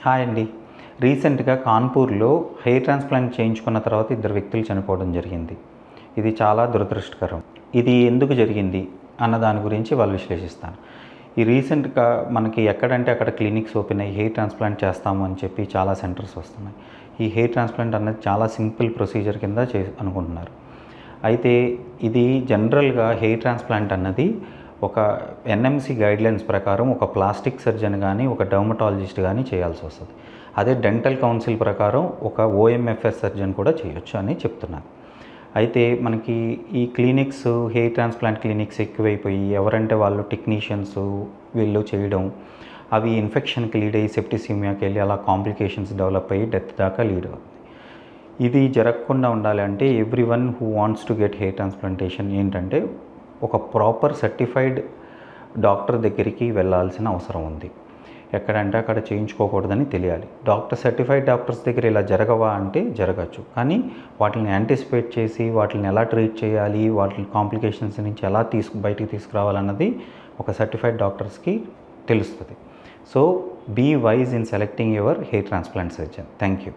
Hi అండి. రీసెంట్‌గా కాన్పూర్‌లో hair transplant చేయించుకున్న తర్వాత ఇద్దరు వ్యక్తులు చనిపోవడం జరిగింది. ఇది చాలా దురదృష్టకరం. ఇది ఎందుకు జరిగింది అన్న దాని గురించి వాళ్ళు విశ్లేషిస్తాను. ఈ రీసెంట్‌గా మనకి ఎక్కడంటే అక్కడ క్లినిక్స్ ఓపెన్ అయ్యి హెయిర్ ట్రాన్స్‌ప్లాంట్ చేస్తాము అని చెప్పి చాలా సెంటర్స్ వస్తున్నాయి. ఈ హెయిర్ ట్రాన్స్‌ప్లాంట్ అనేది చాలా సింపుల్ ప్రొసీజర్ కింద అనుకుంటున్నారు. అయితే ఇది జనరల్‌గా హెయిర్ ట్రాన్స్‌ప్లాంట్ అన్నది ఒక ఎన్ఎంసీ గైడ్లైన్స్ ప్రకారం ఒక ప్లాస్టిక్ సర్జన్ కానీ ఒక డర్మటాలజిస్ట్ కానీ చేయాల్సి వస్తుంది. అదే డెంటల్ కౌన్సిల్ ప్రకారం ఒక ఓఎంఎఫ్ఎస్ సర్జన్ కూడా చేయొచ్చు అని చెప్తున్నారు. అయితే మనకి ఈ క్లినిక్స్ హెయిర్ ట్రాన్స్ప్లాంట్ క్లినిక్స్ ఎక్కువైపోయి ఎవరంటే వాళ్ళు టెక్నీషియన్స్ వీళ్ళు చేయడం అవి ఇన్ఫెక్షన్కి లీడ్ అయ్యి సెప్టిసిమియాకి వెళ్ళి అలా కాంప్లికేషన్స్ డెవలప్ అయ్యి డెత్ దాకా లీడ్ అవుతుంది. ఇది జరగకుండా ఉండాలి అంటే everyone who wants to get hair transplantation ఏంటంటే ఒక ప్రాపర్ సర్టిఫైడ్ డాక్టర్ దగ్గరికి వెళ్ళాల్సిన అవసరం ఉంది. ఎక్కడంటే అక్కడ చేయించుకోకూడదని తెలియాలి. సర్టిఫైడ్ డాక్టర్స్ దగ్గర ఇలా జరగవా అంటే జరగచ్చు. కానీ వాటిని యాంటిసిపేట్ చేసి వాటిని ఎలా ట్రీట్ చేయాలి, వాటి కాంప్లికేషన్స్ నుంచి ఎలా బయటికి తీసుకురావాలన్నది ఒక సర్టిఫైడ్ డాక్టర్స్కి తెలుస్తుంది. So be wise in selecting your hair transplant surgeon. Thank you.